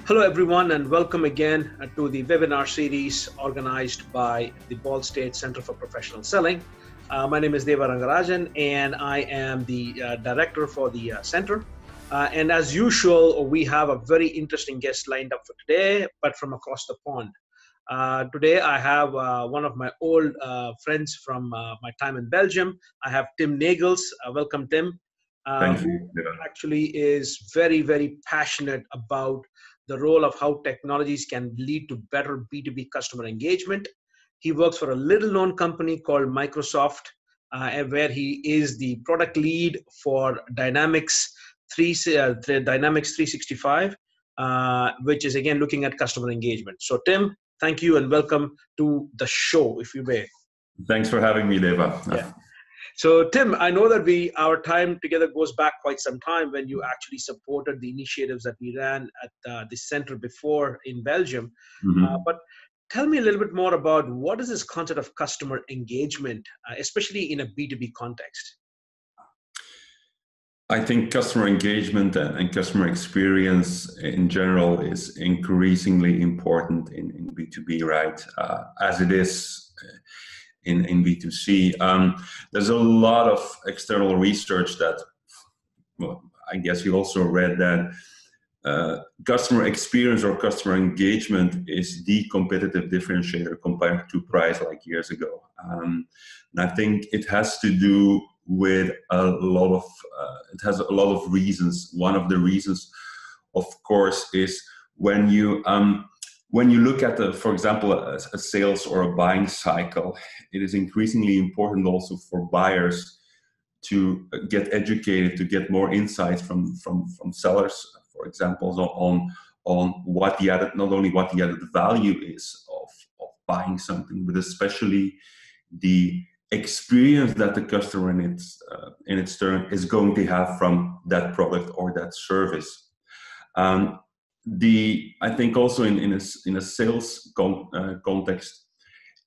Hello everyone and welcome again to the webinar series organized by the Ball State Center for Professional Selling. My name is Deva Rangarajan and I am the director for the center. And as usual, we have a very interesting guest lined up for today, but from across the pond. Today I have one of my old friends from my time in Belgium. I have Tim Nagels. Welcome, Tim. Thank you. Who actually is very, very passionate about the role of how technologies can lead to better B2B customer engagement. He works for a little known company called Microsoft, where he is the product lead for Dynamics 365, which is again looking at customer engagement. So Tim, thank you and welcome to the show, if you may. Thanks for having me, Deva. Yeah. So Tim, I know that our time together goes back quite some time when you actually supported the initiatives that we ran at the center before in Belgium. But tell me a little bit more about what is this concept of customer engagement, especially in a B2B context? I think customer engagement and customer experience in general is increasingly important in B2B, right? As it is in B2C. There's a lot of external research that, well, I guess you also read that customer experience or customer engagement is the competitive differentiator compared to price like years ago. And I think it has to do with a lot of, it has a lot of reasons. One of the reasons, of course, is when you look at, for example, a sales or a buying cycle, it is increasingly important also for buyers to get educated, to get more insights from sellers, for example, on what the added, not only what the added value is of buying something, but especially the experience that the customer in its turn is going to have from that product or that service. I think also in a sales context,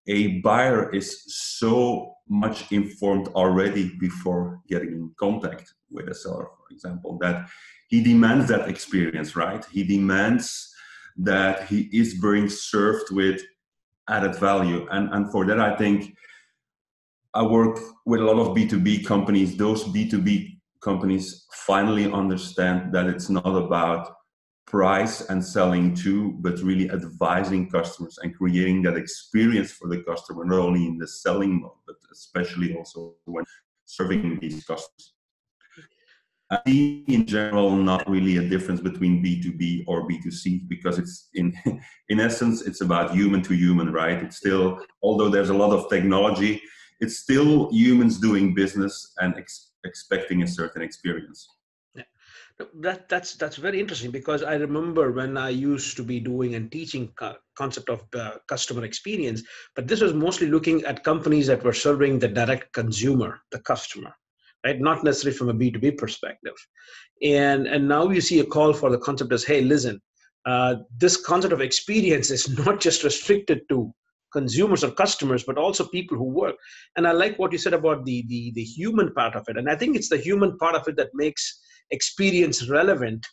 a buyer is so much informed already before getting in contact with a seller, for example, that he demands that experience, right? He demands that he is being served with added value. And for that, I think I work with a lot of B2B companies. Those B2B companies finally understand that it's not about price and selling too, but really advising customers and creating that experience for the customer, not only in the selling mode, but especially also when serving these customers. I see in general not really a difference between B2B or B2C, because it's in essence, it's about human to human, right? It's still, although there's a lot of technology, it's still humans doing business and expecting a certain experience. That's very interesting, because I remember when I used to be doing and teaching concept of customer experience, but this was mostly looking at companies that were serving the direct consumer, the customer, right? Not necessarily from a B2B perspective. And now you see a call for the concept as, hey, listen, this concept of experience is not just restricted to consumers or customers, but also people who work. And I like what you said about the human part of it. And I think it's the human part of it that makes experience relevant,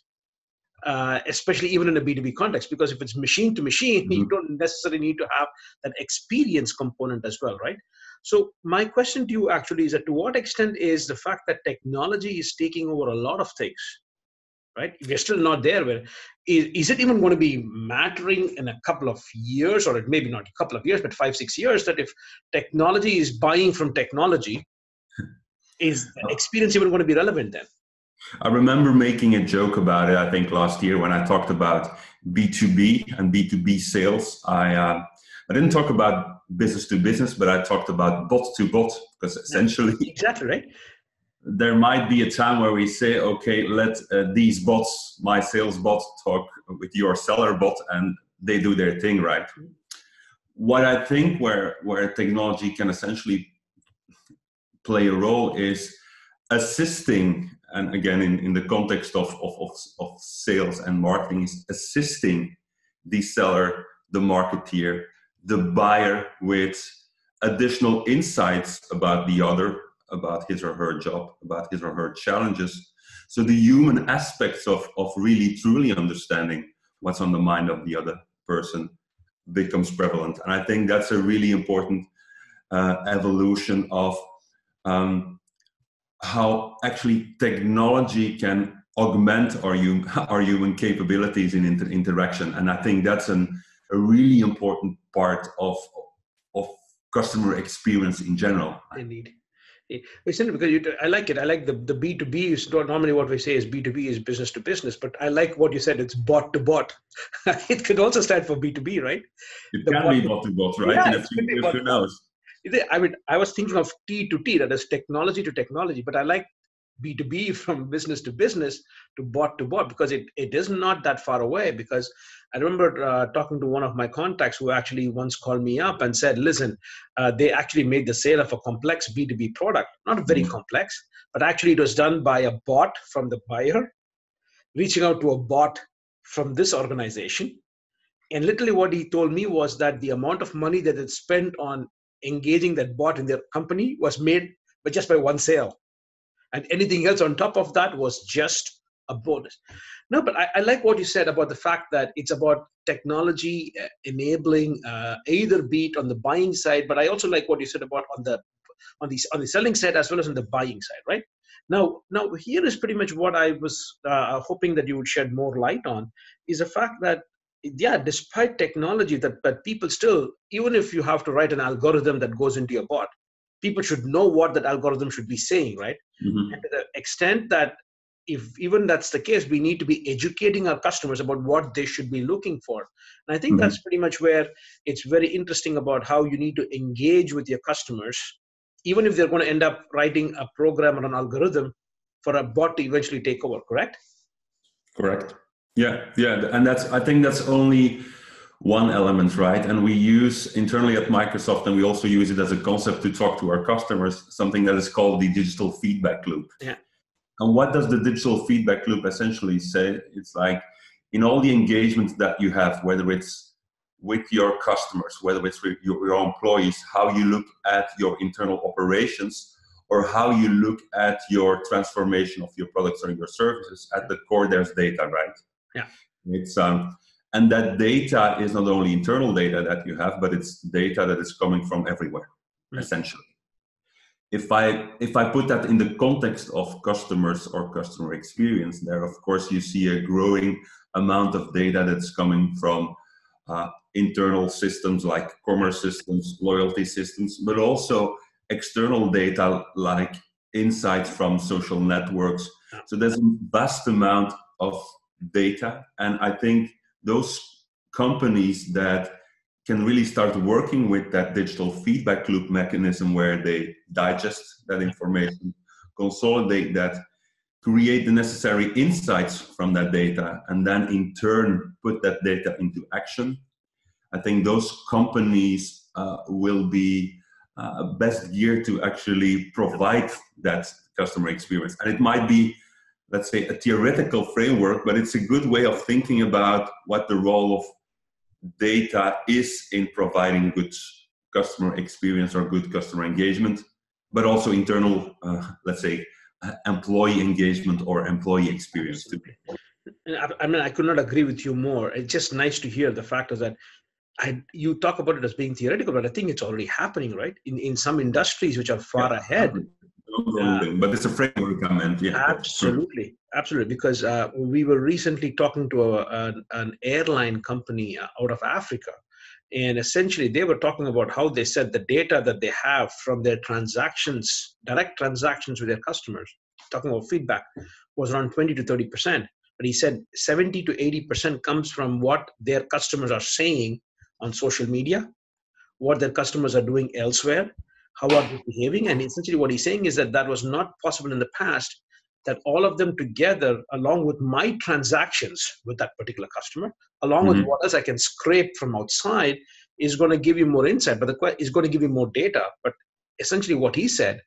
especially even in a B2B context, because if it's machine to machine, you don't necessarily need to have that experience component as well, right? So my question to you actually is that to what extent is the fact that technology is taking over a lot of things, right? We're still not there. Where is it even going to be mattering in a couple of years, or maybe not a couple of years, but 5-6 years, that if technology is buying from technology, is the experience even going to be relevant then? I remember making a joke about it, I think last year, when I talked about B2B and B2B sales. I didn't talk about business to business, but I talked about bot to bot, because essentially, exactly right. There might be a time where we say, okay, let these bots, my sales bot, talk with your seller bot, and they do their thing, right? What I think where technology can essentially play a role is assisting, and again, in the context of sales and marketing, is assisting the seller, the marketeer, the buyer with additional insights about the other, about his or her job, about his or her challenges. So the human aspects of really truly understanding what's on the mind of the other person becomes prevalent. And I think that's a really important evolution of how actually technology can augment our human capabilities in interaction. And I think that's a really important part of customer experience in general. Indeed. Because I like it. I like the B2B is normally what we say is B2B is business to business, but I like what you said. It's bot to bot. It could also stand for B2B, right? It can be bot to bot, right? Yeah, in a few knows. I mean, I was thinking of T to T, that is technology to technology, but I like B2B from business to business to bot, because it is not that far away. Because I remember talking to one of my contacts who actually once called me up and said, listen, they actually made the sale of a complex B2B product, not very complex, but actually it was done by a bot from the buyer, reaching out to a bot from this organization. And literally what he told me was that the amount of money that it spent on engaging that bot in their company was made just by one sale. And anything else on top of that was just a bonus. No, but I like what you said about the fact that it's about technology enabling either be it on the buying side, but I also like what you said about on the selling side as well as on the buying side, right? Now here is pretty much what I was hoping that you would shed more light on, is the fact that, yeah, despite technology, that people still, even if you have to write an algorithm that goes into your bot, people should know what that algorithm should be saying, right? Mm-hmm. And to the extent that if even that's the case, we need to be educating our customers about what they should be looking for. And I think that's pretty much where it's very interesting about how you need to engage with your customers, even if they're going to end up writing a program or an algorithm for a bot to eventually take over, correct? Correct. Yeah. And I think that's only one element, right? And we use internally at Microsoft, and we also use it as a concept to talk to our customers, something that is called the digital feedback loop. Yeah. And what does the digital feedback loop essentially say? It's like in all the engagements that you have, whether it's with your customers, whether it's with your employees, how you look at your internal operations, or how you look at your transformation of your products or your services, at the core there's data, right? Yeah. It's and that data is not only internal data that you have, but it's data that is coming from everywhere, essentially. If I put that in the context of customers or customer experience, there, of course, you see a growing amount of data that's coming from internal systems like commerce systems, loyalty systems, but also external data like insights from social networks. So there's a vast amount of data, and I think those companies that can really start working with that digital feedback loop mechanism, where they digest that information, consolidate that, create the necessary insights from that data, and then in turn put that data into action, I think those companies will be best geared to actually provide that customer experience. And it might be, let's say, a theoretical framework, but it's a good way of thinking about what the role of data is in providing good customer experience or good customer engagement, but also internal, let's say, employee engagement or employee experience too. I mean, I could not agree with you more. It's just nice to hear the fact is that you talk about it as being theoretical, but I think it's already happening, right? In some industries which are far ahead. But it's a framework I meant. Yeah, absolutely. Because we were recently talking to an airline company out of Africa, and essentially they were talking about how they said the data that they have from their transactions, direct transactions with their customers, talking about feedback, was around 20 to 30%. But he said 70 to 80% comes from what their customers are saying on social media, what their customers are doing elsewhere, how are they behaving. And essentially what he's saying is that was not possible in the past, that all of them together, along with my transactions with that particular customer, along with what else I can scrape from outside, is going to give you more insight, but is going to give you more data. But essentially what he said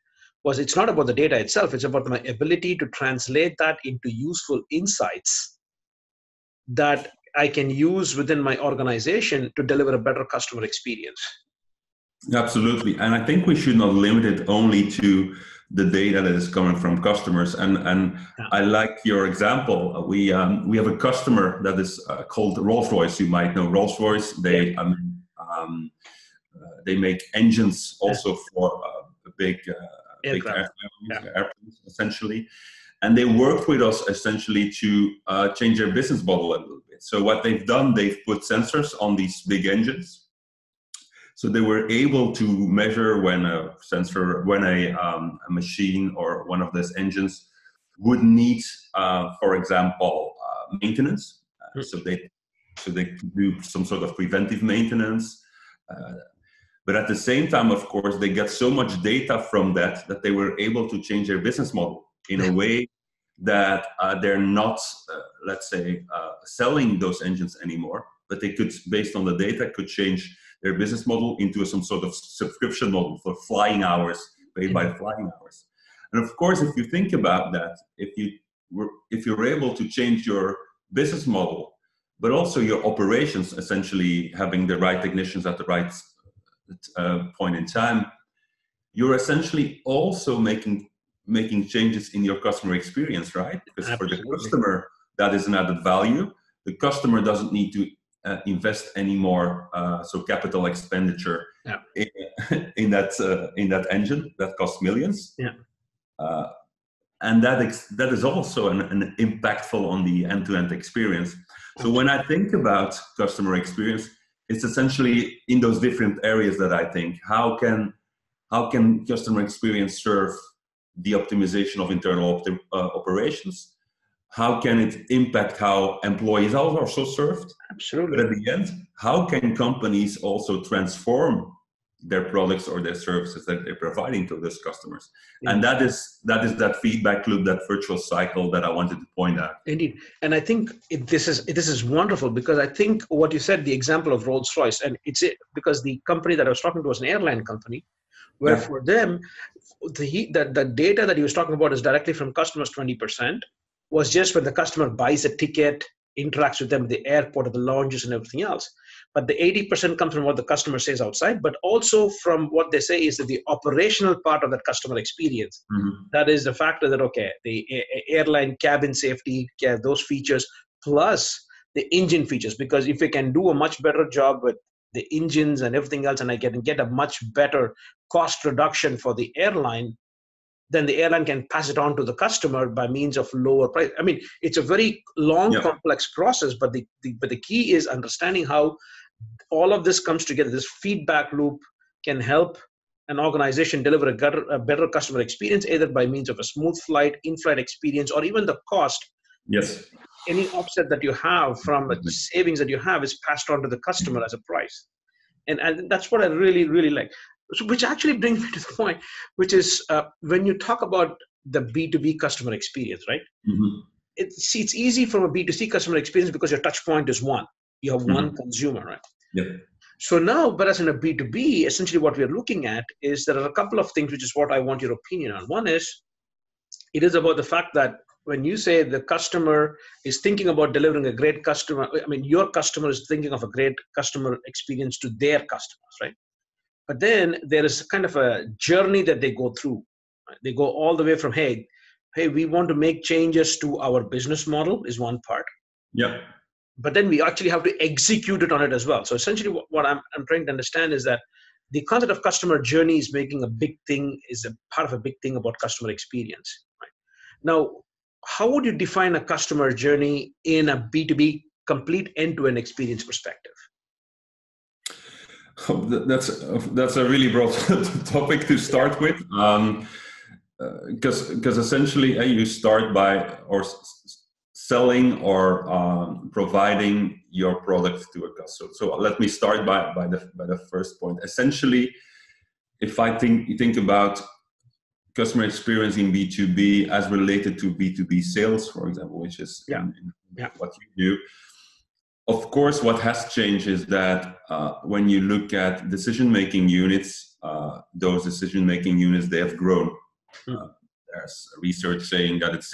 was, it's not about the data itself, it's about my ability to translate that into useful insights that I can use within my organization to deliver a better customer experience. Absolutely. And I think we should not limit it only to the data that is coming from customers. And I like your example. We have a customer that is called Rolls-Royce. You might know Rolls-Royce. They make engines also for big airplanes, essentially. And they worked with us essentially to change their business model a little bit. So what they've done, they've put sensors on these big engines. So they were able to measure when a machine or one of those engines would need, for example, maintenance. So they could do some sort of preventive maintenance. But at the same time, of course, they got so much data from that they were able to change their business model in a way that they're not, let's say, selling those engines anymore, but they could, based on the data, could change their business model into some sort of subscription model for flying hours, paid by flying hours. And of course, if you think about that, if you're able to change your business model, but also your operations, essentially having the right technicians at the right point in time, you're essentially also making changes in your customer experience, right? Because Absolutely. For the customer, that is an added value. The customer doesn't need to invest any more, so capital expenditure in that engine that costs millions. And that is also an impactful on the end-to-end experience. So when I think about customer experience, it's essentially in those different areas that I think, how can customer experience serve the optimization of internal operations? How can it impact how employees are also served? Absolutely. But at the end, how can companies also transform their products or their services that they're providing to those customers? And that is that feedback loop, that virtuous cycle that I wanted to point out. Indeed. And I think this is wonderful, because I think what you said, the example of Rolls-Royce, and because the company that I was talking to was an airline company, where for them, the data that he was talking about is directly from customers. 20% was just when the customer buys a ticket, interacts with them at the airport or the lounges and everything else. But the 80% comes from what the customer says outside, but also from what they say is that the operational part of that customer experience. Mm-hmm. That is the factor that, okay, the airline cabin safety, those features, plus the engine features. Because if we can do a much better job with the engines and everything else, and I can get a much better cost reduction for the airline, then the airline can pass it on to the customer by means of lower price. I mean, it's a very long, complex process, but the key is understanding how all of this comes together. This feedback loop can help an organization deliver a better customer experience, either by means of a smooth flight, in-flight experience, or even the cost. Yes. Any offset that you have from the savings that you have is passed on to the customer as a price. And that's what I really, really like. So, which actually brings me to the point, which is when you talk about the B2B customer experience, right? Mm-hmm. It's easy from a B2C customer experience because your touch point is one. You have one consumer, right? Yep. So now, but as in a B2B, essentially what we're looking at is there are a couple of things, which is what I want your opinion on. One is, it is about the fact that when you say the customer is thinking about delivering a great customer, I mean, your customer is thinking of a great customer experience to their customers, right? But then there is kind of a journey that they go through. Right? They go all the way from, hey, we want to make changes to our business model is one part. Yeah. But then we actually have to execute it on it as well. So essentially what I'm trying to understand is that the concept of customer journey is making a big thing, is a part of a big thing about customer experience. Right? Now, how would you define a customer journey in a B2B complete end-to-end experience perspective? That's a really broad topic to start with, because essentially you start by selling or providing your product to a customer. So let me start by the first point. Essentially, if I think about customer experience in B2B as related to B2B sales, for example, which is what you do. Of course, what has changed is that when you look at decision-making units, those decision-making units, they have grown. There's research saying that it's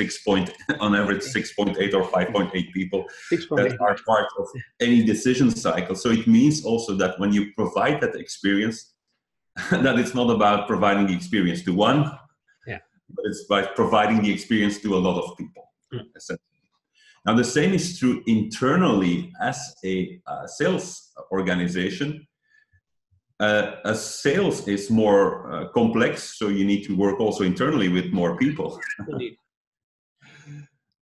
on average 6.8 or 5.8 people that are part of any decision cycle. So it means also that when you provide that experience, that it's not about providing the experience to one, but it's by providing the experience to a lot of people, essentially. Now, the same is true internally as a sales organization. A sales is more complex, so you need to work also internally with more people. Indeed.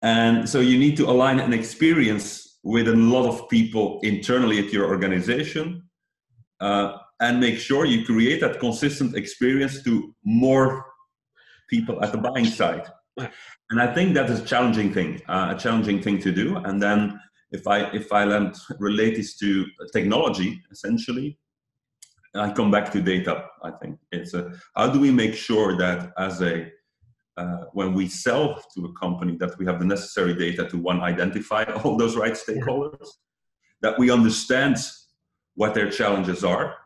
And so you need to align an experience with a lot of people internally at your organization, and make sure you create that consistent experience to more people at the buying side. And I think that is a challenging thing to do. And then if I relate this to technology, essentially, I come back to data. I think it's how do we make sure that when we sell to a company, that we have the necessary data to identify all those right stakeholders, that we understand what their challenges are,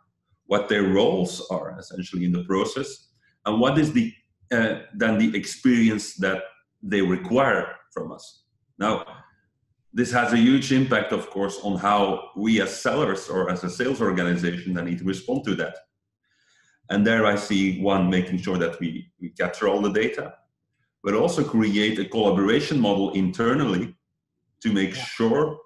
what their roles are essentially in the process, and what is then the experience that they require from us. Now, this has a huge impact, of course, on how we as sellers or as a sales organization then need to respond to that. And there I see one, making sure that we capture all the data, but also create a collaboration model internally to make sure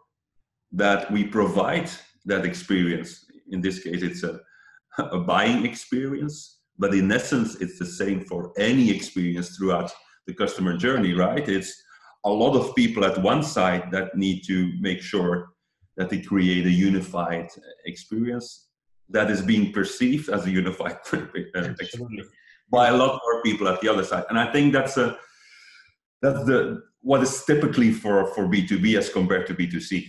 that we provide that experience. In this case, it's a buying experience, but in essence, it's the same for any experience throughout the customer journey, right? It's a lot of people at one side that need to make sure that they create a unified experience that is being perceived as a unified experience by a lot more people at the other side. And I think that's what is typically for B2B as compared to B2C.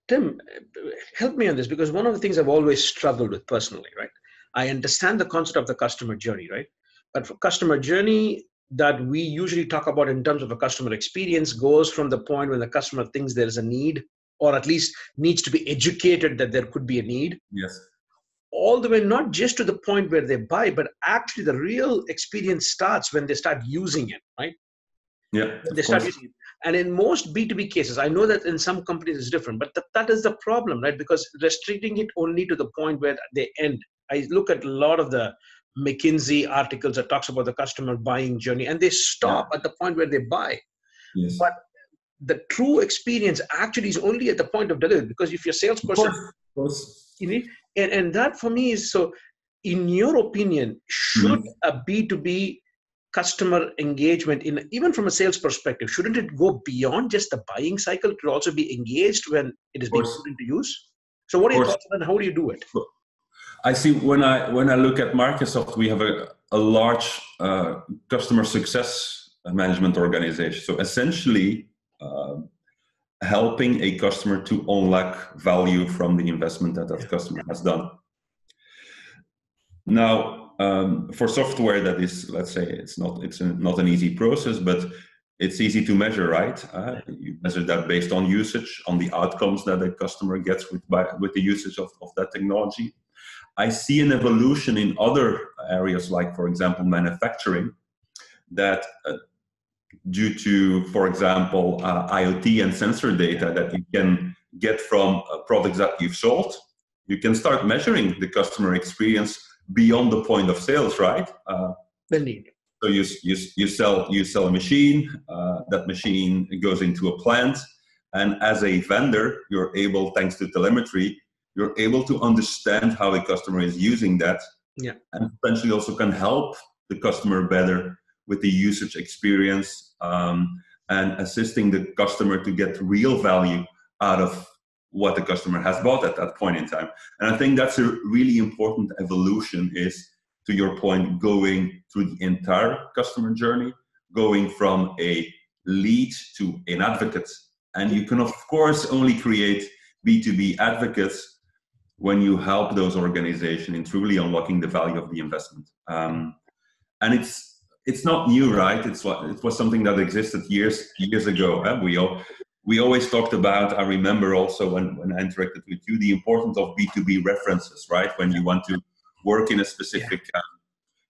Tim, help me on this, because one of the things I've always struggled with personally, right? I understand the concept of the customer journey, right? But for customer journey that we usually talk about in terms of a customer experience goes from the point when the customer thinks there is a need, or at least needs to be educated that there could be a need. Yes. All the way, not just to the point where they buy, but actually the real experience starts when they start using it, right? Yeah. They start using it. And in most B2B cases, I know that in some companies it's different, but that is the problem, right? Because restricting it only to the point where they end. I look at a lot of the McKinsey articles that talks about the customer buying journey, and they stop at the point where they buy. Yes. But the true experience actually is only at the point of delivery, because if you're a salesperson, of course. And that for me is, so in your opinion, should a B2B customer engagement, even from a sales perspective, shouldn't it go beyond just the buying cycle? It could also be engaged when it is being put into use. So what are your thoughts on that? How do you do it? I see when I look at Microsoft, we have a large customer success management organization. So essentially, helping a customer to unlock value from the investment that customer has done. Now, for software, that is, let's say, it's not an easy process, but it's easy to measure, right? You measure that based on usage, on the outcomes that a customer gets with the usage of that technology. I see an evolution in other areas, like, for example, manufacturing, that due to, for example, IoT and sensor data that you can get from products that you've sold, you can start measuring the customer experience beyond the point of sales, right? Indeed. So you sell a machine, that machine goes into a plant, and as a vendor, you're able, thanks to telemetry, you're able to understand how a customer is using that, and potentially also can help the customer better with the usage experience, and assisting the customer to get real value out of what the customer has bought at that point in time. And I think that's a really important evolution, is, to your point, going through the entire customer journey, going from a lead to an advocate. And you can, of course, only create B2B advocates when you help those organizations in truly unlocking the value of the investment. And it's not new, right? It was something that existed years ago. We always talked about, I remember also when I interacted with you, the importance of B2B references, right? When you want to work in a specific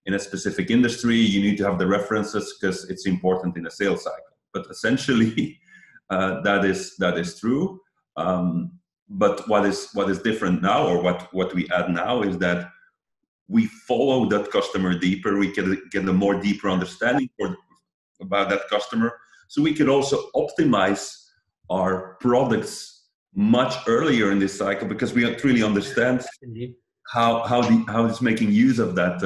industry, you need to have the references because it's important in a sales cycle. But essentially, that is true. But what is different now, or what we add now, is that we follow that customer deeper, we can get a more deeper understanding about that customer. So we can also optimize our products much earlier in this cycle, because we really understand how it's making use of that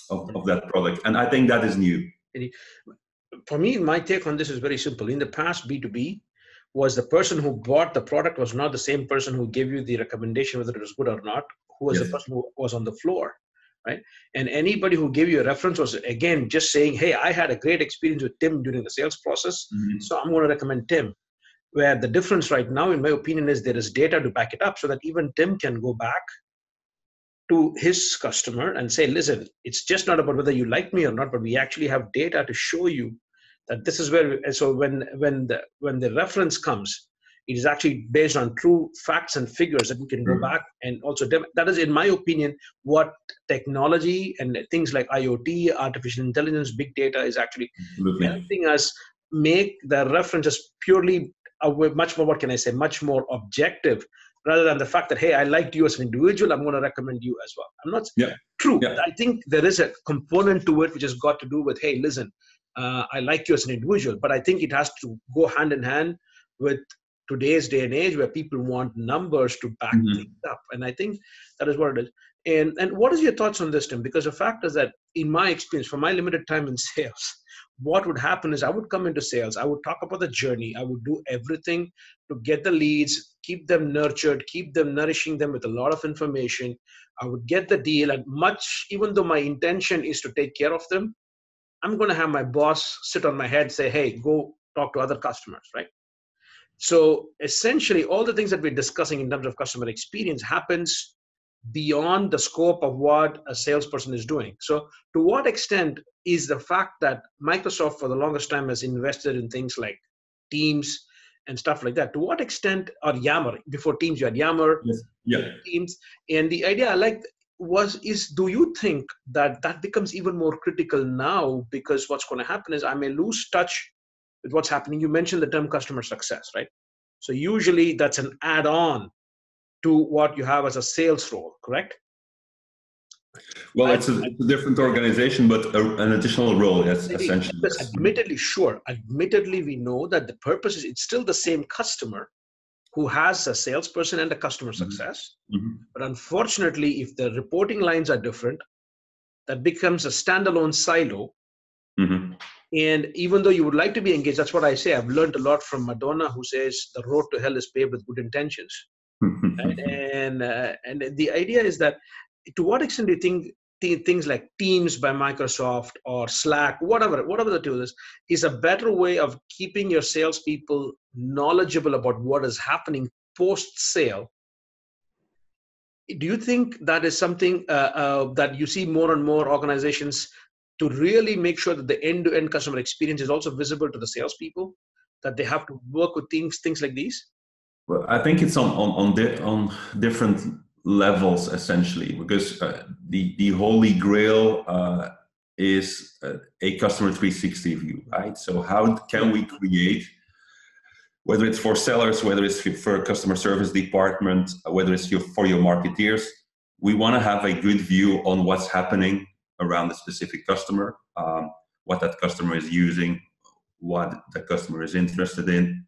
of that product. And I think that is new. For me, my take on this is very simple. In the past, B2B was the person who bought the product was not the same person who gave you the recommendation whether it was good or not, who was the person who was on the floor, right? And anybody who gave you a reference was, again, just saying, hey, I had a great experience with Tim during the sales process, so I'm going to recommend Tim. Where the difference right now, in my opinion, is there is data to back it up, so that even Tim can go back to his customer and say, listen, it's just not about whether you like me or not, but we actually have data to show you that this is where. So when the reference comes, it is actually based on true facts and figures that we can go back and also that is, in my opinion, what technology and things like IoT, artificial intelligence, big data is actually helping us make the references purely much more, what can I say, much more objective, rather than the fact that, hey, I liked you as an individual, I'm going to recommend you as well. I'm not true. I think there is a component to it which has got to do with, hey, listen, I like you as an individual, but I think it has to go hand in hand with today's day and age, where people want numbers to back things up. And I think that is what it is. And what is your thoughts on this, Tim? Because the fact is that, in my experience, from my limited time in sales, what would happen is I would come into sales, I would talk about the journey, I would do everything to get the leads, keep them nurtured, keep them nourishing them with a lot of information. I would get the deal, and even though my intention is to take care of them, I'm going to have my boss sit on my head, say, hey, go talk to other customers, right? So essentially, all the things that we're discussing in terms of customer experience happens beyond the scope of what a salesperson is doing. So to what extent is the fact that Microsoft for the longest time has invested in things like Teams and stuff like that, to what extent, or Yammer, before Teams you had Yammer, Teams, and the idea I like is, do you think that that becomes even more critical now? Because what's going to happen is I may lose touch with what's happening. You mentioned the term customer success, right? So usually that's an add-on to what you have as a sales role, correct? Well, it's a different organization, but an additional role, yes, essentially. Because admittedly, we know that the purpose is, it's still the same customer who has a salesperson and a customer success. But unfortunately, if the reporting lines are different, that becomes a standalone silo. And even though you would like to be engaged, that's what I say. I've learned a lot from Madonna, who says the road to hell is paved with good intentions. Right? And the idea is that, to what extent do you think things like Teams by Microsoft or Slack, whatever the tool is a better way of keeping your salespeople knowledgeable about what is happening post-sale? Do you think that is something that you see more and more organizations to really make sure that the end-to-end customer experience is also visible to the salespeople, that they have to work with things like these? Well, I think it's on different levels, essentially, because the holy grail is a customer 360 view, right? So how can we create, whether it's for sellers, whether it's for a customer service department, whether it's for your marketeers, we want to have a good view on what's happening around the specific customer, what that customer is using, what the customer is interested in.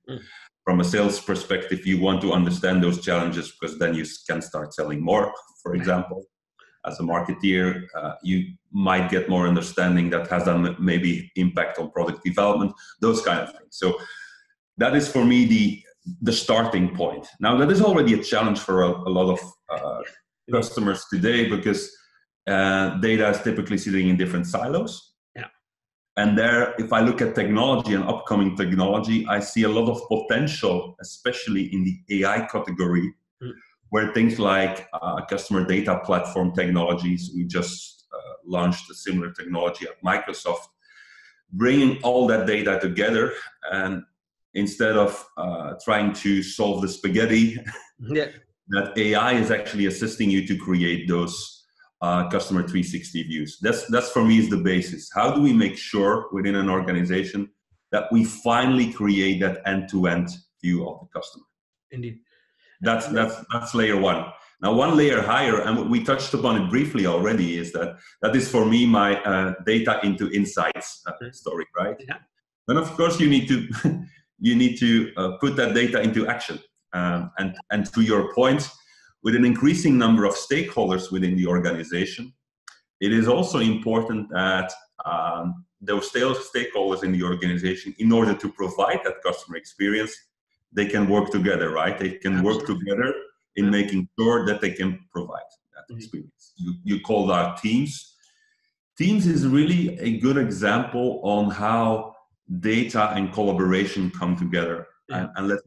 From a sales perspective, you want to understand those challenges, because then you can start selling more. For example, as a marketeer, you might get more understanding that has then maybe impact on product development, those kind of things. So that is, for me, the starting point. Now, that is already a challenge for a lot of customers today, because data is typically sitting in different silos. And there, if I look at technology and upcoming technology, I see a lot of potential, especially in the AI category, where things like customer data platform technologies, we just launched a similar technology at Microsoft, bringing all that data together, and instead of trying to solve the spaghetti, that AI is actually assisting you to create those customer 360 views. That's for me is the basis. How do we make sure within an organization that we finally create that end-to-end view of the customer? Indeed. That's layer one. Now, one layer higher, and we touched upon it briefly already, is that is for me my data into insights story, right? Yeah. Then of course you need to you need to put that data into action. And to your point, with an increasing number of stakeholders within the organization, it is also important that those stakeholders in the organization, in order to provide that customer experience, they can work together, right? They can work together in making sure that they can provide that experience. You called out teams. Teams is really a good example on how data and collaboration come together. And let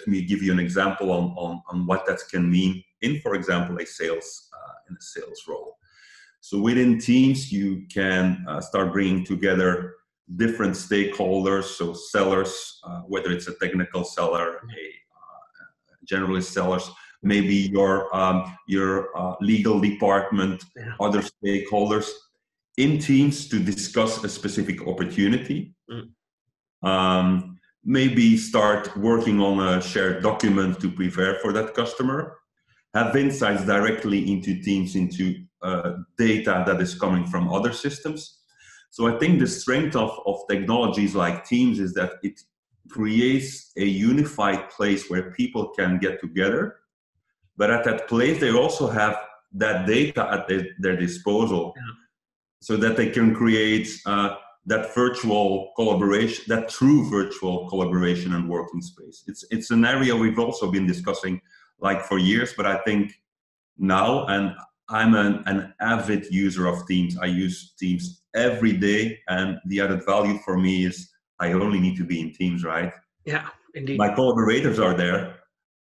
me give you an example on what that can mean in, for example, in a sales role. So within teams, you can start bringing together different stakeholders, so sellers, whether it's a technical seller, a generalist sellers, maybe your legal department, other stakeholders, in teams to discuss a specific opportunity. Maybe start working on a shared document to prepare for that customer. Have insights directly into teams, into data that is coming from other systems. So I think the strength of technologies like Teams is that it creates a unified place where people can get together. But at that place, they also have that data at their disposal, so that they can create that virtual collaboration, that true virtual collaboration and working space. It's an area we've also been discussing like for years, but I think now, and I'm an avid user of Teams. I use Teams every day, and the added value for me is I only need to be in Teams, right? Yeah, indeed. My collaborators are there.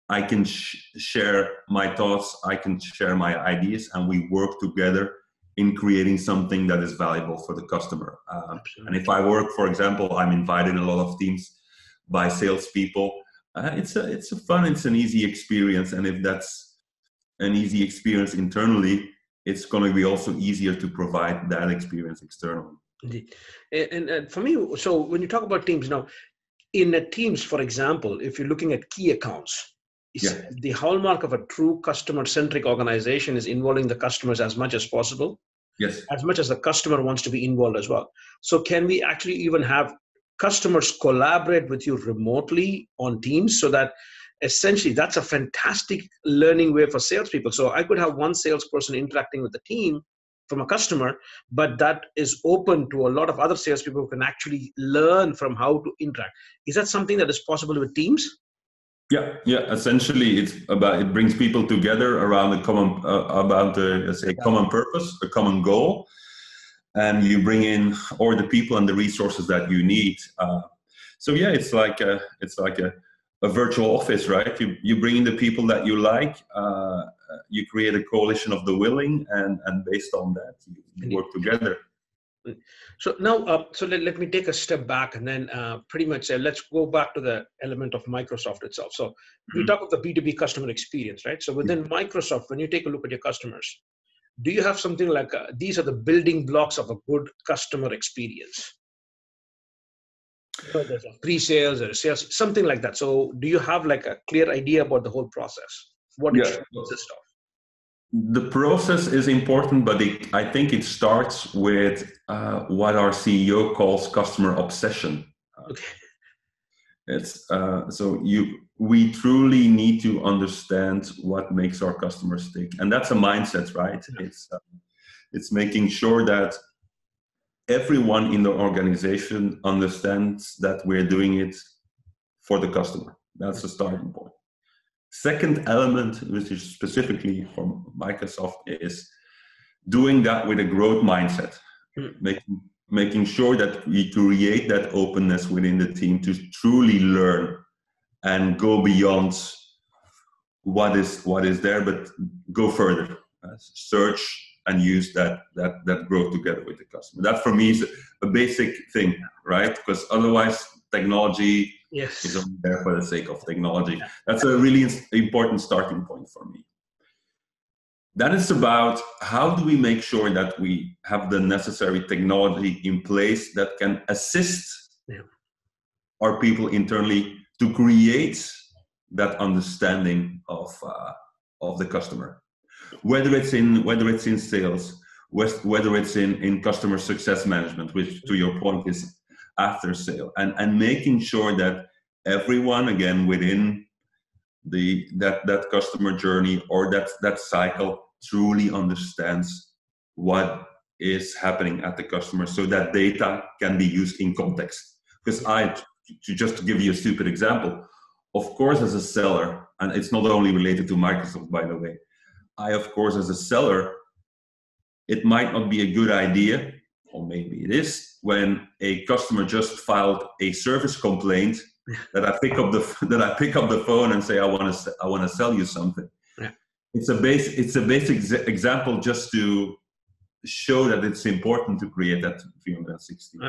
I can share my thoughts, I can share my ideas, and we work together in creating something that is valuable for the customer. And if I work, for example, I'm invited in a lot of teams by salespeople. It's an easy experience, and if that's an easy experience internally, it's going to be also easier to provide that experience externally. Indeed. And for me, so when you talk about teams now, in a teams, for example, if you're looking at key accounts, the hallmark of a true customer-centric organization is involving the customers as much as possible. Yes. As much as the customer wants to be involved as well. So can we actually even have customers collaborate with you remotely on Teams, so that essentially that's a fantastic learning way for salespeople. So I could have one salesperson interacting with the team from a customer, but that is open to a lot of other salespeople who can actually learn from how to interact. Is that something that is possible with Teams? Yeah. Essentially, it brings people together around a common common purpose, a common goal, and you bring in all the people and the resources that you need. So yeah, it's like a virtual office, right? You bring in the people that you like. You create a coalition of the willing, and based on that, you work together. So now, let me take a step back, and then pretty much let's go back to the element of Microsoft itself. So we talk of the B2B customer experience, right? So within Microsoft, when you take a look at your customers, do you have something like these are the building blocks of a good customer experience? There's a pre-sales or sales, something like that. So do you have like a clear idea about the whole process? What it should consist of? The process is important, but I think it starts with what our CEO calls customer obsession. Okay. It's we truly need to understand what makes our customers tick, and that's a mindset, right? Yeah. It's making sure that everyone in the organization understands that we're doing it for the customer. That's the starting point. Second element, which is specifically from Microsoft, is doing that with a growth mindset, making sure that we create that openness within the team to truly learn and go beyond what is there, but go further, search and use that growth together with the customer. That for me is a basic thing, right? Because otherwise technology is only there for the sake of technology. That's a really important starting point for me. That is about how do we make sure that we have the necessary technology in place that can assist our people internally to create that understanding of the customer, whether it's in sales, whether it's in customer success management, which to your point is after sale, and making sure that everyone, again, within that customer journey or that cycle truly understands what is happening at the customer, so that data can be used in context. Because just to give you a stupid example, of course, as a seller, and it's not only related to Microsoft, by the way, of course, as a seller, it might not be a good idea, or maybe it is, when a customer just filed a service complaint, that I pick up the phone and say, I want to sell you something. Yeah. It's a basic example just to show that it's important to create that 360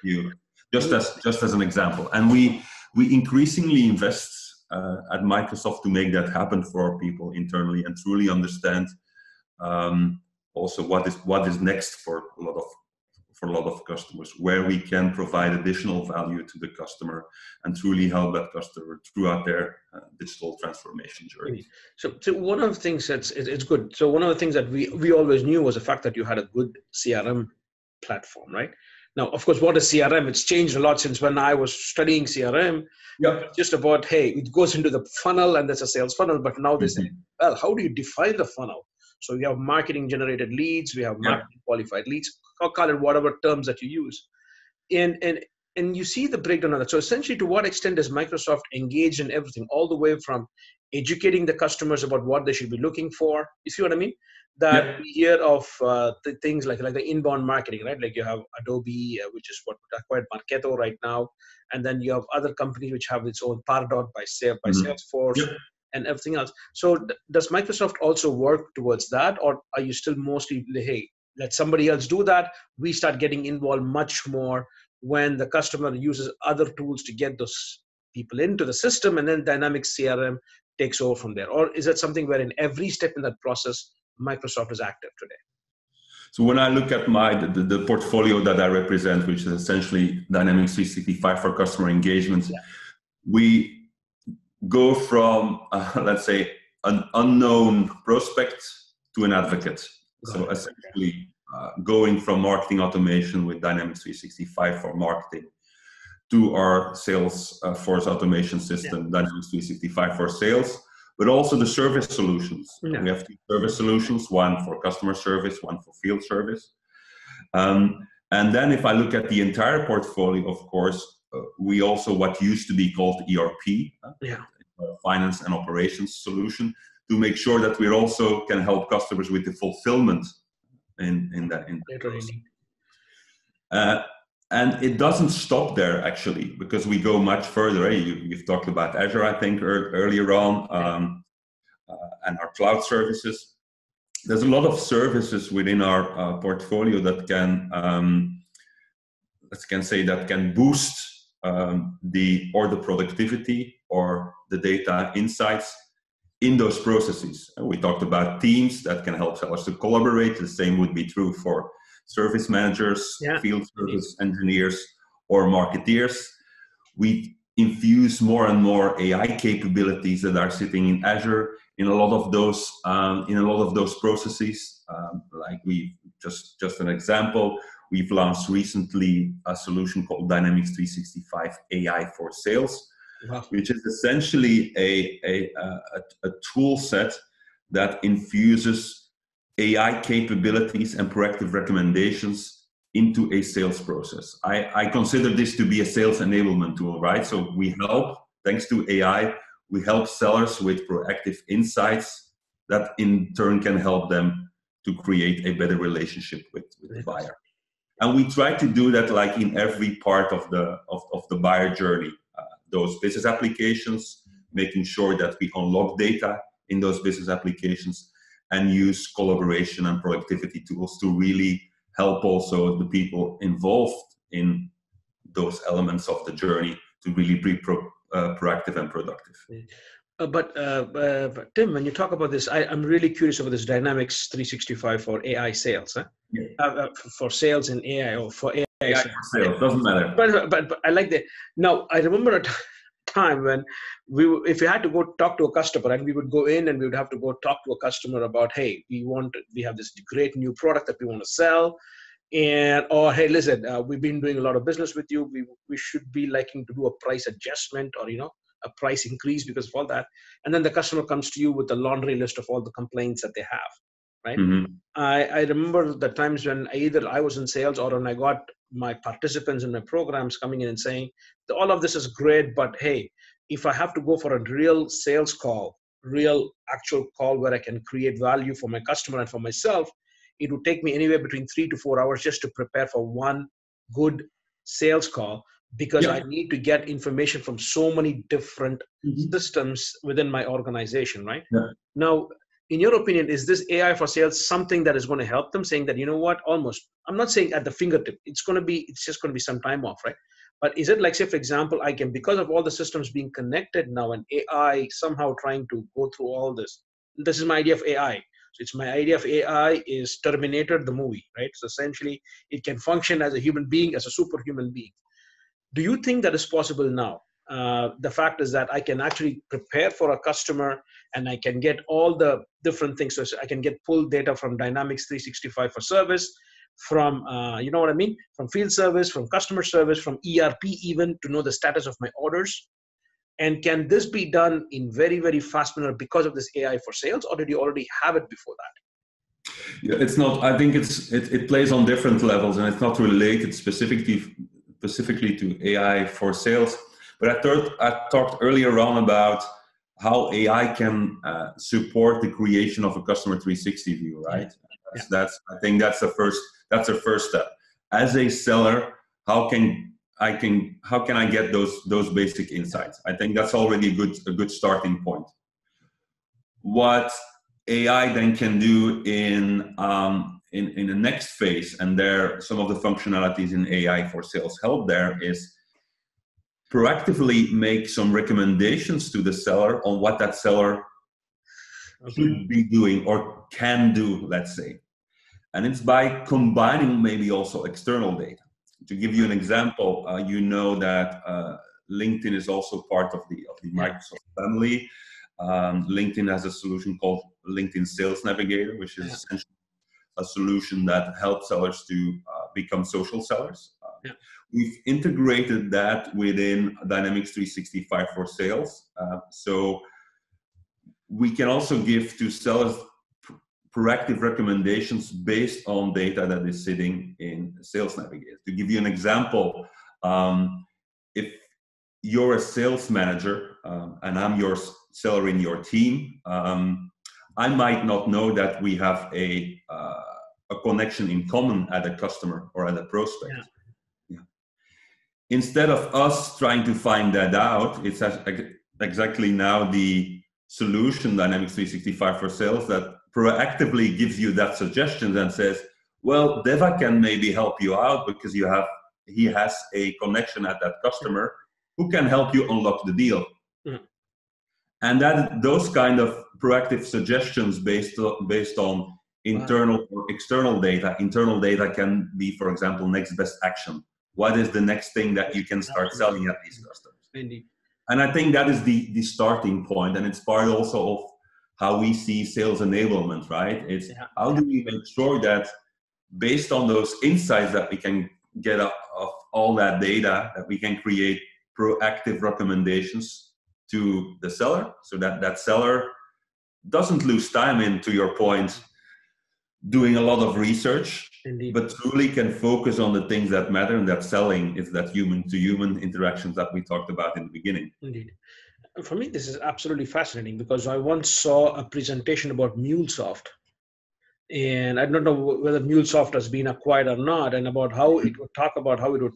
view, just as an example. And we increasingly invest at Microsoft to make that happen for our people internally and truly understand also what is next for a lot of customers, where we can provide additional value to the customer and truly help that customer throughout their digital transformation journey. So one of the things it's good. So one of the things that we always knew was the fact that you had a good CRM platform, right? Now, of course, what is CRM? It's changed a lot since when I was studying CRM. Yeah. Just about, hey, it goes into the funnel and there's a sales funnel. But now they say, well, how do you define the funnel? So we have marketing generated leads, we have marketing qualified leads, call it whatever terms that you use. And you see the breakdown of that. So essentially, to what extent is Microsoft engaged in everything, all the way from educating the customers about what they should be looking for? You see what I mean? That we hear of the things like the inbound marketing, right? Like you have Adobe, which is what acquired Marketo right now, and then you have other companies which have its own Pardot by Salesforce. And everything else. So does Microsoft also work towards that, or are you still mostly, hey, let somebody else do that? We start getting involved much more when the customer uses other tools to get those people into the system, and then Dynamics CRM takes over from there? Or is that something where in every step in that process, Microsoft is active today? So when I look at the portfolio that I represent, which is essentially Dynamics 365 for customer engagement, we go from, let's say, an unknown prospect to an advocate. So essentially going from marketing automation with Dynamics 365 for marketing to our sales force automation system, Dynamics 365 for sales, but also the service solutions. We have two service solutions, one for customer service, one for field service. And then if I look at the entire portfolio, of course, we also what used to be called ERP, finance and operations solution, to make sure that we also can help customers with the fulfillment in that. And it doesn't stop there, actually, because we go much further. You've talked about Azure, I think, earlier on, and our cloud services. There's a lot of services within our portfolio that can boost the productivity or the data insights in those processes. We talked about teams that can help sellers to collaborate. The same would be true for service managers, field service engineers, or marketeers. We infuse more and more AI capabilities that are sitting in Azure in a lot of those processes. Like we just an example. We've launched recently a solution called Dynamics 365 AI for Sales, which is essentially a tool set that infuses AI capabilities and proactive recommendations into a sales process. I consider this to be a sales enablement tool, right? So we help, thanks to AI, we help sellers with proactive insights that in turn can help them to create a better relationship with the buyer. And we try to do that like in every part of the buyer journey. Those business applications, making sure that we unlock data in those business applications and use collaboration and productivity tools to really help also the people involved in those elements of the journey to really be proactive and productive. But Tim, when you talk about this, I'm really curious about this Dynamics 365 for AI sales, for sales in AI or for AI sales. Doesn't matter. But I like that. Now, I remember a time when if we had to go talk to a customer, and we would go in and we would have to go talk to a customer about, hey, we have this great new product that we want to sell, and or hey, listen, we've been doing a lot of business with you. We should be liking to do a price adjustment, or a price increase because of all that. And then the customer comes to you with a laundry list of all the complaints that they have, right? Mm-hmm. I remember the times when either I was in sales or when I got my participants in my programs coming in and saying, all of this is great, but hey, if I have to go for a real sales call, real actual call where I can create value for my customer and for myself, it would take me anywhere between 3 to 4 hours just to prepare for one good sales call, because I need to get information from so many different systems within my organization, right? Now, in your opinion, is this AI for sales something that is going to help them, saying that, almost, I'm not saying at the fingertip, it's just going to be some time off, right? But is it like, say, for example, I can, because of all the systems being connected now and AI somehow trying to go through all this is my idea of AI. So it's my idea of AI is Terminator, the movie, right? So essentially it can function as a human being, as a superhuman being. Do you think that is possible now? The fact is that I can actually prepare for a customer and I can get all the different things. So I can get pull data from Dynamics 365 for service, from, you know what I mean? From field service, from customer service, from ERP even, to know the status of my orders. And can this be done in very, very fast manner because of this AI for sales, or did you already have it before that? Yeah, it's not. I think it plays on different levels, and it's not related specifically to AI for sales. But I talked earlier on about how AI can support the creation of a customer 360 view, right? I think that's the first step. As a seller, how can I get those basic insights? I think that's already a good starting point. What AI then can do in the next phase, and there some of the functionalities in AI for sales help there, is proactively make some recommendations to the seller on what that seller should be doing or can do, let's say. And it's by combining maybe also external data. To give you an example, that LinkedIn is also part of the Microsoft family. LinkedIn has a solution called LinkedIn Sales Navigator, which is essentially a solution that helps sellers to become social sellers. We've integrated that within Dynamics 365 for sales. So we can also give to sellers proactive recommendations based on data that is sitting in Sales Navigator. To give you an example, if you're a sales manager and I'm your seller in your team, I might not know that we have a connection in common at a customer or at a prospect. Instead of us trying to find that out, it's exactly now the solution, Dynamics 365 for sales, that proactively gives you that suggestion and says, well, Deva can maybe help you out because he has a connection at that customer who can help you unlock the deal. And those kind of proactive suggestions based on internal or external data. Internal data can be, for example, next best action. What is the next thing that you can start selling at these customers? Indeed. And I think that is the starting point, and it's part also of how we see sales enablement, right? It's how do we make sure that based on those insights that we can get of all that data, that we can create proactive recommendations to the seller, so that seller doesn't lose time in, to your point, doing a lot of research, but truly can focus on the things that matter, and that selling is that human-to-human interactions that we talked about in the beginning. Indeed. For me, this is absolutely fascinating because I once saw a presentation about MuleSoft, and I don't know whether MuleSoft has been acquired or not, and about how it would talk about how it would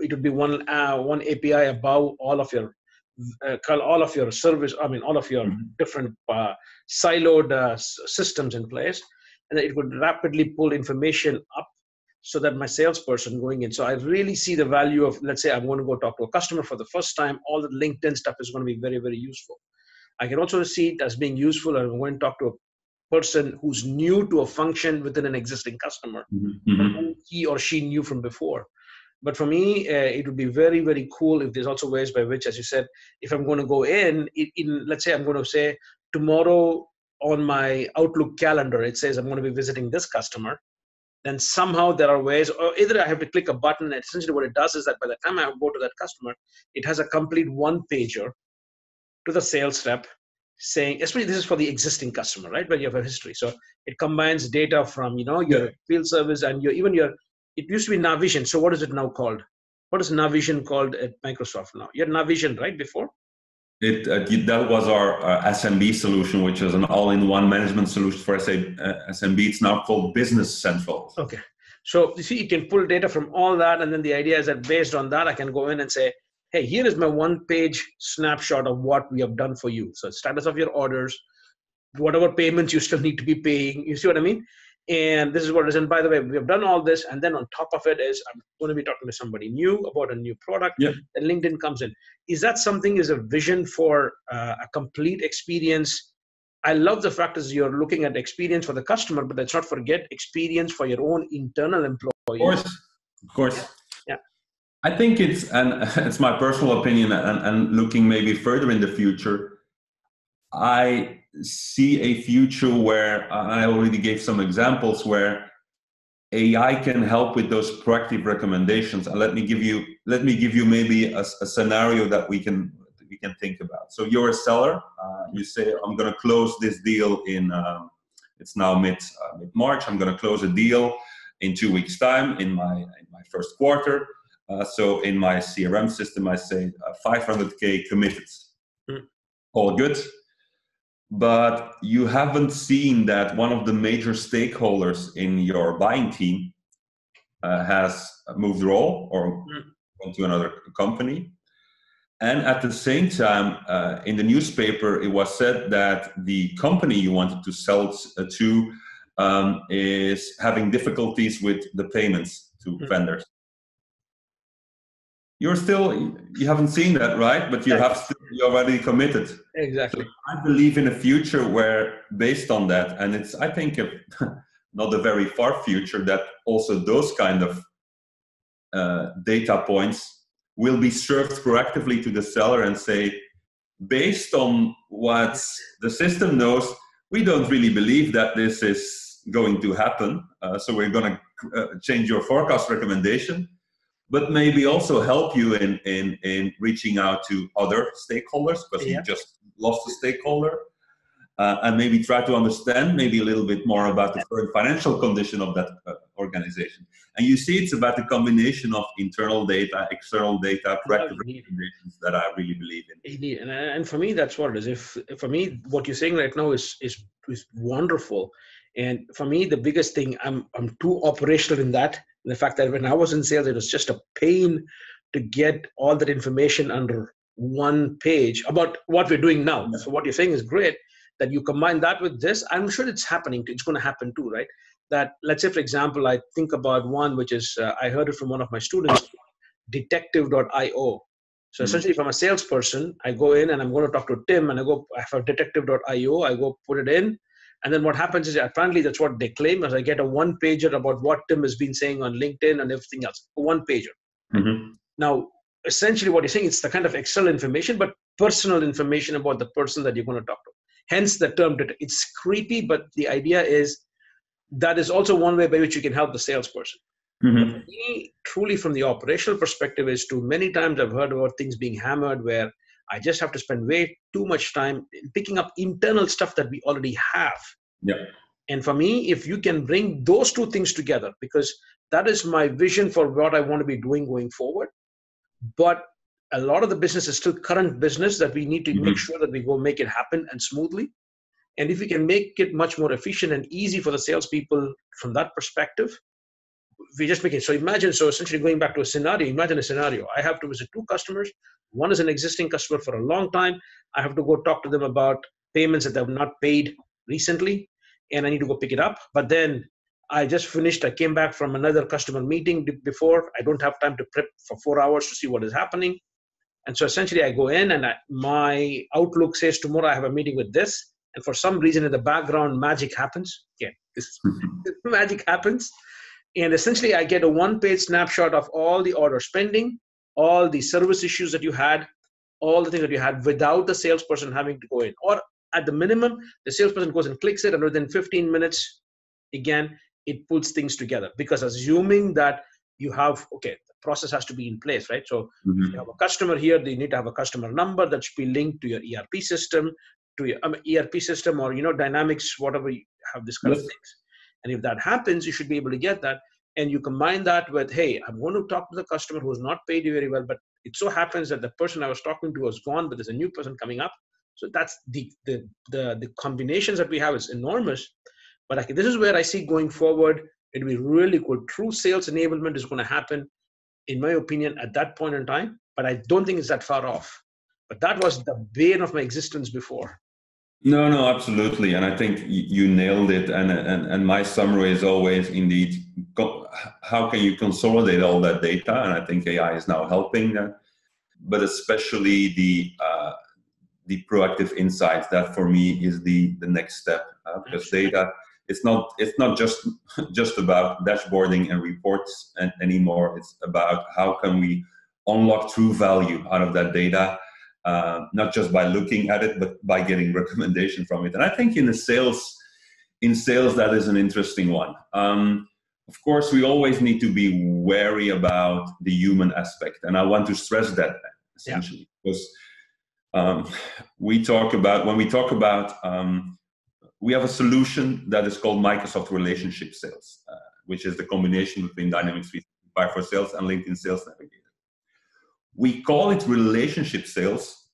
it would be one API above all of your service. I mean, all of your different siloed systems in place, and it would rapidly pull information up so that my salesperson going in. So I really see the value of, let's say I'm going to go talk to a customer for the first time, all the LinkedIn stuff is going to be very, very useful. I can also see it as being useful. I'm going to talk to a person who's new to a function within an existing customer, who he or she knew from before. But for me, it would be very, very cool if there's also ways by which, as you said, if I'm going to go let's say I'm going to say tomorrow on my Outlook calendar, it says I'm going to be visiting this customer, then somehow there are ways, or either I have to click a button, and essentially what it does is that by the time I go to that customer, it has a complete one-pager to the sales rep saying, especially this is for the existing customer, right, where you have a history. So it combines data from, your field service and it used to be Navision. So what is it now called? What is Navision called at Microsoft now? You had Navision, right, before? That was our SMB solution, which is an all-in-one management solution for SMB. It's now called Business Central. Okay. So you see, you can pull data from all that, and then the idea is that based on that, I can go in and say, hey, here is my one-page snapshot of what we have done for you. So status of your orders, whatever payments you still need to be paying. You see what I mean? And this is what it is. And by the way, we have done all this. And then on top of it is I'm going to be talking to somebody new about a new product. Yep. And LinkedIn comes in. Is that something is a vision for a complete experience? I love the fact is you're looking at experience for the customer, but let's not forget experience for your own internal employees. Of course. Yeah. I think it's my personal opinion, and looking maybe further in the future, I see a future where I already gave some examples where AI can help with those proactive recommendations. And let me give you maybe a scenario that we can think about. So you're a seller. You say, I'm going to close this deal in. It's now mid-March. I'm going to close a deal in 2 weeks' time in my first quarter. So in my CRM system, I say 500K committed. All good. But you haven't seen that one of the major stakeholders in your buying team has moved role or gone to another company. And at the same time, in the newspaper, it was said that the company you wanted to sell to is having difficulties with the payments to vendors. You haven't seen that, right? But you're already committed. Exactly. So I believe in a future where, based on that, and it's, I think, not a very far future, that also those kind of data points will be served proactively to the seller and say, based on what the system knows, we don't really believe that this is going to happen. So we're going to change your forecast recommendation, but maybe also help you in reaching out to other stakeholders, because you just lost a stakeholder, and maybe try to understand maybe a little bit more about the current financial condition of that organization. And you see, it's about the combination of internal data, external data, practical recommendations that I really believe in. Indeed. And for me, that's what it is. For me, what you're saying right now is wonderful. And for me, the biggest thing, I'm too operational in that. The fact that when I was in sales, it was just a pain to get all that information under one page about what we're doing now. So what you're saying is great, that you combine that with this. I'm sure it's happening. It's going to happen too, right? That, let's say, for example, I think about one, which is, I heard it from one of my students, detective.io. So essentially, if I'm a salesperson, I go in and I'm going to talk to Tim, and I have detective.io, I go put it in. And then what happens is, apparently that's what they claim, is I get a one-pager about what Tim has been saying on LinkedIn and everything else. A one-pager. Mm-hmm. Now, essentially what you're saying, it's the kind of external information, but personal information about the person that you're going to talk to. Hence the term, it's creepy, but the idea is that is also one way by which you can help the salesperson. Mm-hmm. For me, truly from the operational perspective, is too many times I've heard about things being hammered where I just have to spend way too much time picking up internal stuff that we already have. Yeah. And for me, if you can bring those two things together, because that is my vision for what I want to be doing going forward. But a lot of the business is still current business that we need to make sure that we go make it happen and smoothly. And if we can make it much more efficient and easy for the salespeople from that perspective, we just make it. So essentially going back to a scenario, imagine a scenario. I have to visit two customers. One is an existing customer for a long time. I have to go talk to them about payments that they have not paid recently, and I need to go pick it up. But then I came back from another customer meeting before. I don't have time to prep for 4 hours to see what is happening. And so essentially I go in and my Outlook says tomorrow I have a meeting with this. And for some reason in the background, magic happens. Yeah, magic happens. And essentially, I get a one-page snapshot of all the order spending, all the service issues that you had, all the things that you had without the salesperson having to go in. Or at the minimum, the salesperson goes and clicks it, and within 15 minutes, again, it puts things together. Because assuming that you have, okay, the process has to be in place, right? So if you have a customer here, they need to have a customer number that should be linked to your ERP system, to your ERP system, or Dynamics, whatever you have, this kind of things. And if that happens, you should be able to get that. And you combine that with, hey, I'm going to talk to the customer who's not paid you very well, but it so happens that the person I was talking to was gone, but there's a new person coming up. So that's the combinations that we have is enormous. But this is where I see going forward, it'll be really good. True sales enablement is going to happen, in my opinion, at that point in time. But I don't think it's that far off. But that was the bane of my existence before. No, absolutely. And I think you nailed it. And my summary is always, indeed, how can you consolidate all that data? And I think AI is now helping that. But especially the proactive insights, that for me is the next step. Because data, it's not just about dashboarding and reports anymore. It's about how can we unlock true value out of that data. Not just by looking at it, but by getting recommendation from it. And I think in sales, that is an interesting one. Of course, we always need to be wary about the human aspect. And I want to stress that essentially, because when we talk about, we have a solution that is called Microsoft Relationship Sales, which is the combination between Dynamics 365 for Sales and LinkedIn Sales Navigator. We call it relationship sales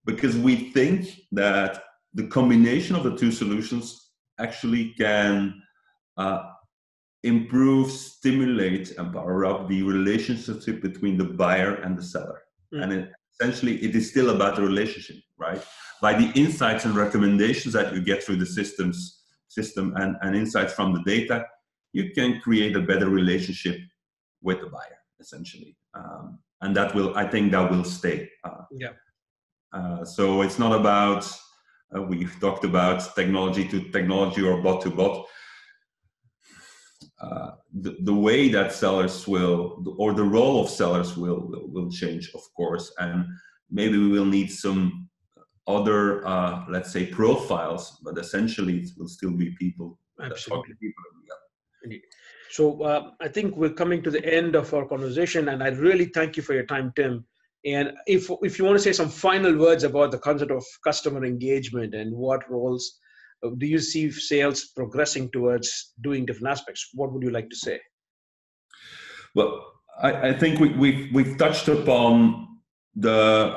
because we think that the combination of the two solutions actually can improve, stimulate, and power up the relationship between the buyer and the seller. And essentially, it is still about the relationship, right? By the insights and recommendations that you get through the system and insights from the data, you can create a better relationship with the buyer, essentially. And I think that will stay. So it's not about, we've talked about technology to technology or bot to bot. The way that sellers will, or the role of sellers will change, of course. And maybe we will need some other, let's say, profiles, but essentially it will still be people. Absolutely. Indeed. So I think we're coming to the end of our conversation, and I really thank you for your time, Tim. And if you want to say some final words about the concept of customer engagement and what roles do you see sales progressing towards doing different aspects, what would you like to say? Well, I think we've touched upon the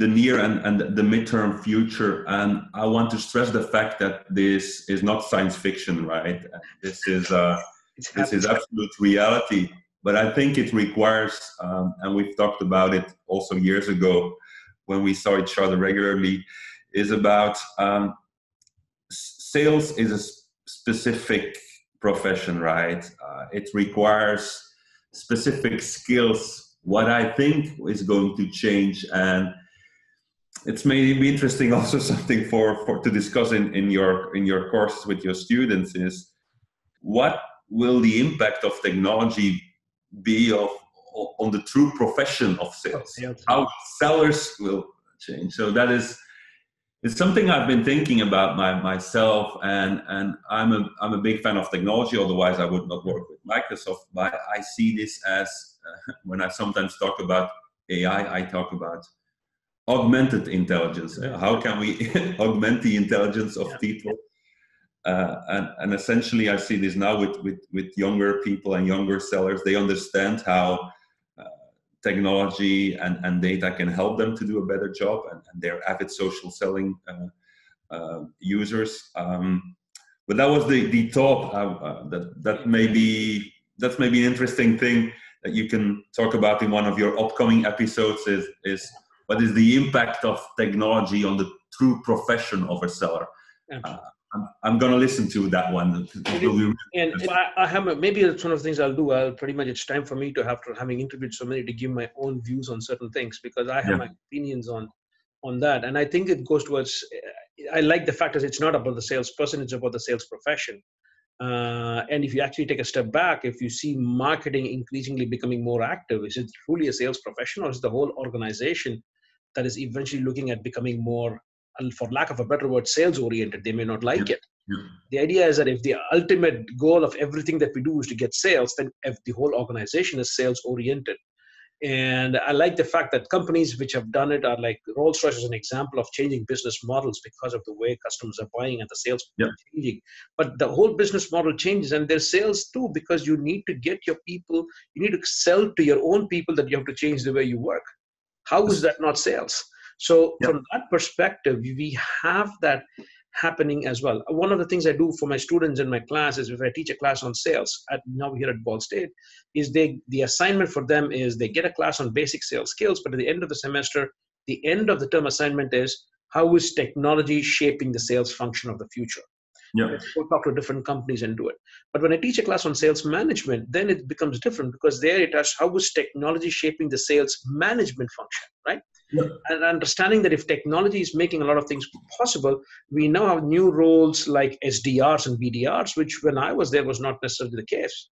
near and the midterm future, and I want to stress the fact that this is not science fiction, right? This is absolute reality. But I think it requires, and we've talked about it also years ago when we saw each other regularly, is about sales is a specific profession, right? It requires specific skills. What I think is going to change, and it's maybe interesting also something for to discuss in your course with your students, is what will the impact of technology be on the true profession of sales? How sellers will change. So it's something I've been thinking about myself, and I'm a big fan of technology. Otherwise, I would not work with Microsoft. But I see this as when I sometimes talk about AI, I talk about augmented intelligence. How can we augment the intelligence of people? And essentially, I see this now with younger people and younger sellers. They understand how technology and data can help them to do a better job, and they're avid social selling users. But that was the thought. That's maybe an interesting thing that you can talk about in one of your upcoming episodes. Is what is the impact of technology on the true profession of a seller? I'm going to listen to that one. And I have maybe it's one of the things I'll do. It's time for me to, after having interviewed so many, to give my own views on certain things, because I have my opinions on that. And I think it goes towards, I like the fact that it's not about the salesperson, it's about the sales profession. And if you actually take a step back, if you see marketing increasingly becoming more active, is it truly a sales profession, or is the whole organization that is eventually looking at becoming more, for lack of a better word, sales oriented? They may not like it. The idea is that if the ultimate goal of everything that we do is to get sales, then if the whole organization is sales oriented. And I like the fact that companies which have done it are like Rolls-Royce is an example of changing business models because of the way customers are buying and the sales are changing. But the whole business model changes, and there's sales too, because you need to get your people, you need to sell to your own people that you have to change the way you work. How is that not sales? So from that perspective, we have that happening as well. One of the things I do for my students in my class is, if I teach a class on sales now here at Ball State, is the assignment for them is they get a class on basic sales skills, but at the end of the semester, the end of the term assignment is, how is technology shaping the sales function of the future? Let's go talk to different companies and do it. But when I teach a class on sales management, then it becomes different, because there it asks, how is technology shaping the sales management function, right? And understanding that if technology is making a lot of things possible, we now have new roles like SDRs and BDRs, which when I was there was not necessarily the case,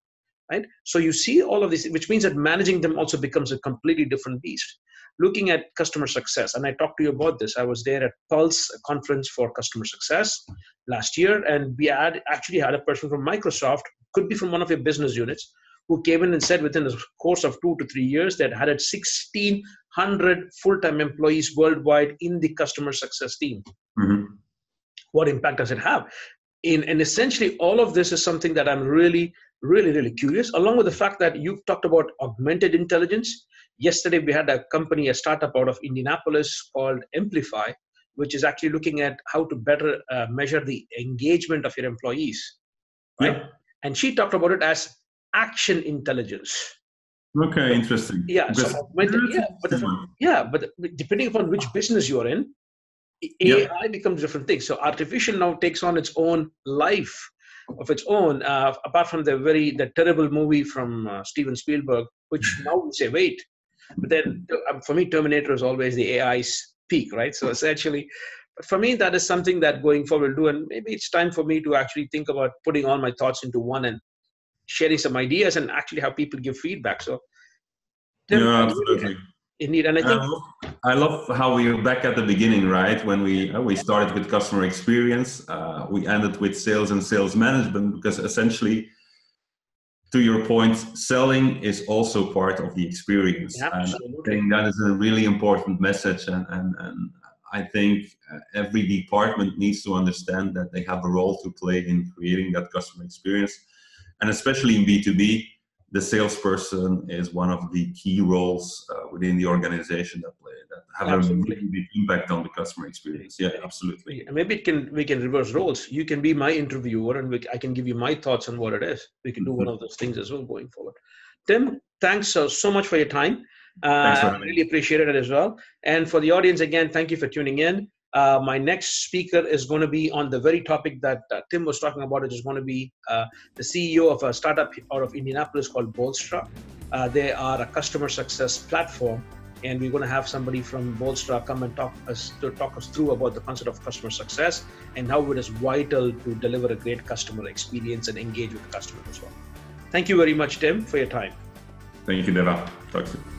right? So you see all of this, which means that managing them also becomes a completely different beast. Looking at customer success, and I talked to you about this. I was there at Pulse, a conference for customer success last year, and we actually had a person from Microsoft, could be from one of your business units, who came in and said within the course of 2 to 3 years that had 1,600 full-time employees worldwide in the customer success team. What impact does it have? And essentially, all of this is something that I'm really curious, along with the fact that you've talked about augmented intelligence. Yesterday, we had a company, a startup out of Indianapolis called Amplify, which is actually looking at how to better measure the engagement of your employees, right? And she talked about it as action intelligence. Okay, interesting. So augmented, but depending upon which business you're in, AI becomes different things. So artificial now takes on its own life of its own, apart from the terrible movie from Steven Spielberg, which now we say, wait. But then for me, Terminator is always the AI's peak, right? So essentially, but for me, that is something that going forward we'll do. And maybe it's time for me to actually think about putting all my thoughts into one and sharing some ideas and actually have people give feedback. So absolutely. Indeed. And I think I love how we were back at the beginning, right? When we started with customer experience, we ended with sales and sales management, because essentially, to your point, selling is also part of the experience. Absolutely. And I think that is a really important message. And I think every department needs to understand that they have a role to play in creating that customer experience. And especially in B2B, the salesperson is one of the key roles within the organization that have a really big impact on the customer experience. Yeah, absolutely. And maybe we can reverse roles. You can be my interviewer, and I can give you my thoughts on what it is. We can do one of those things as well going forward. Tim, thanks so much for your time. I really appreciate it as well. And for the audience, again, thank you for tuning in. My next speaker is going to be on the very topic that Tim was talking about. It is going to be the CEO of a startup out of Indianapolis called Bolstra. They are a customer success platform, and we're going to have somebody from Bolstra come and talk us through about the concept of customer success and how it is vital to deliver a great customer experience and engage with the customer as well. Thank you very much, Tim, for your time. Thank you, Deva. Talk to you.